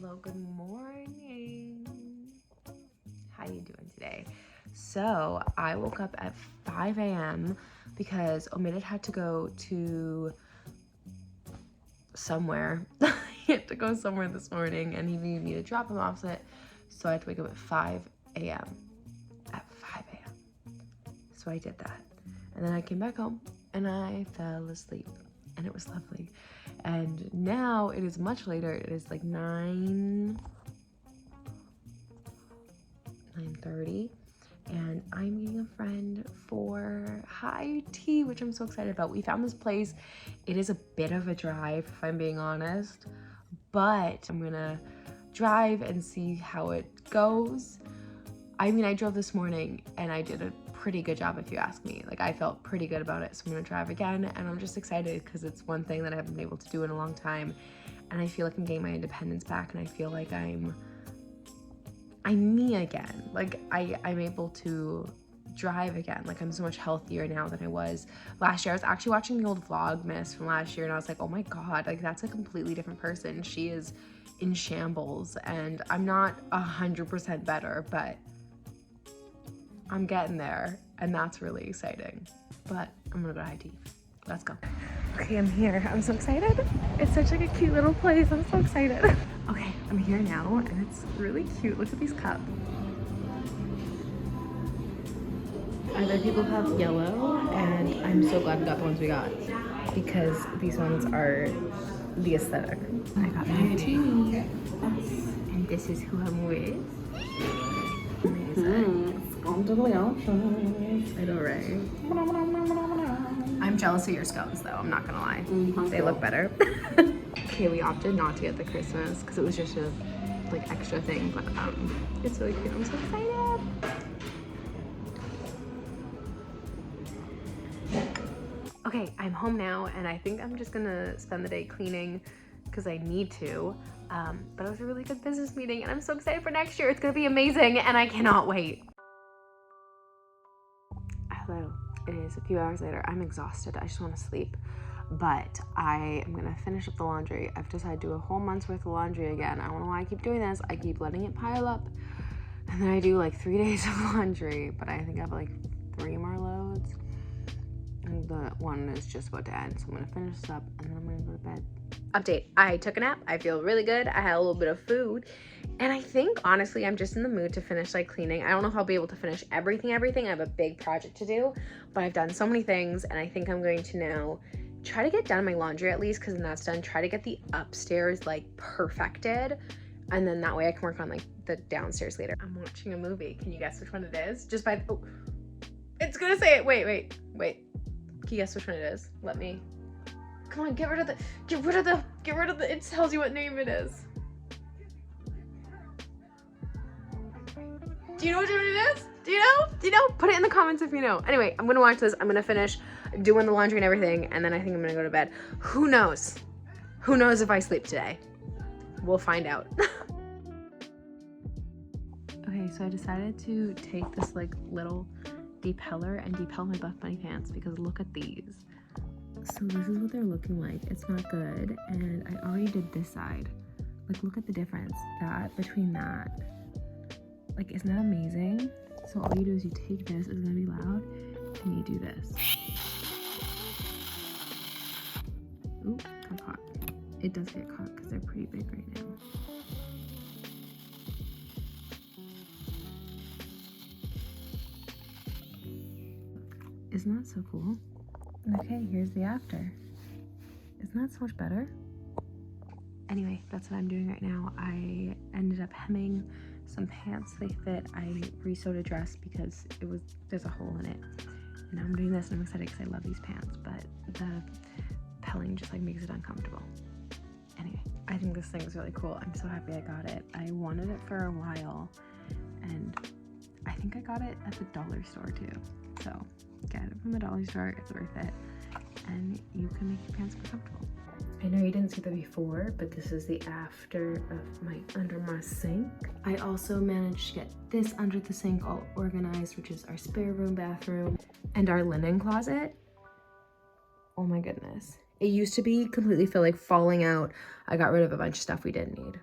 Hello, good morning. How you doing today? So I woke up at 5 a.m. because Omid had to go to somewhere. He had to go somewhere this morning and he needed me to drop him off, so I had to wake up at 5 a.m. At 5 a.m. So I did that. And then I came back home and I fell asleep and it was lovely. And now it is much later. It is like 9:30 and I'm meeting a friend for high tea, which I'm so excited about. We found this place. It is a bit of a drive, if I'm being honest, but I'm gonna drive and see how it goes. I mean, I drove this morning and I did a pretty good job, if you ask me. Like, I felt pretty good about it, so I'm gonna drive again, and I'm just excited because it's one thing that I haven't been able to do in a long time, and I feel like I'm getting my independence back, and I feel like I'm me again. Like, I'm able to drive again. Like, I'm so much healthier now than I was last year. I was actually watching the old Vlogmas from last year, and I was like, oh my god, like, that's a completely different person. She is in shambles, and I'm not 100% better, but I'm getting there, and that's really exciting. But I'm gonna go to high tea. Let's go. Okay, I'm here. I'm so excited. It's such like a cute little place. I'm so excited. Okay, I'm here now, and it's really cute. Look at these cups. Other people have yellow, and I'm so glad we got the ones we got because these ones are the aesthetic. I got my tea, and this is who I'm with. Amazing. I know, right? I'm jealous of your scones, though. I'm not gonna lie. They look better. Okay, we opted not to get the Christmas because it was just a like extra thing, but it's really cute. I'm so excited. Okay, I'm home now, and I think I'm just gonna spend the day cleaning because I need to. But it was a really good business meeting, and I'm so excited for next year. It's gonna be amazing, and I cannot wait. Hello, it is a few hours later. I'm exhausted. I just want to sleep, but I am gonna finish up the laundry. I've decided to do a whole month's worth of laundry again. I don't know why I keep doing this. I keep letting it pile up, and then I do like 3 days of laundry, but I think I have like 3 more loads, and the one is just about to end, so I'm gonna finish this up, and then I'm gonna go to bed. Update, I took a nap. I feel really good. I had a little bit of food, and I think honestly I'm just in the mood to finish like cleaning. I don't know if I'll be able to finish everything. I have a big project to do, but I've done so many things, and I think I'm going to now try to get done my laundry at least, because then that's done. Try to get the upstairs like perfected, and then that way I can work on like the downstairs later. I'm watching a movie. Can you guess which one it is? Just by the, oh, it's gonna say it. Wait. Can you guess which one it is? Let me. Come on, get rid of the, it tells you what name it is. Do you know which one it is? Do you know? Put it in the comments if you know. Anyway, I'm gonna watch this. I'm gonna finish doing the laundry and everything, and then I think I'm gonna go to bed. Who knows? Who knows if I sleep today? We'll find out. Okay, so I decided to take this like little depeller and depel my Buff Bunny pants because look at these. So this is what they're looking like. It's not good, and I already did this side. Like, look at the difference between that. Like, isn't that amazing? So all you do is you take this, it's gonna be loud, and you do this. Oop, got caught. It does get caught because they're pretty big right now. Isn't that so cool? Okay, here's the after. Isn't that so much better? Anyway, that's what I'm doing right now. I ended up hemming some pants. They fit. I re-sewed a dress because there's a hole in it. And now I'm doing this, and I'm excited because I love these pants, but the pelling just like makes it uncomfortable. Anyway, I think this thing is really cool. I'm so happy I got it. I wanted it for a while, and I think I got it at the dollar store too. So get it from the dollar store, it's worth it, and you can make your pants more comfortable. I know you didn't see the before, but this is the after of under my sink. I also managed to get this under the sink all organized, which is our spare room, bathroom, and our linen closet. Oh my goodness. It used to be completely filled, like falling out. I got rid of a bunch of stuff we didn't need.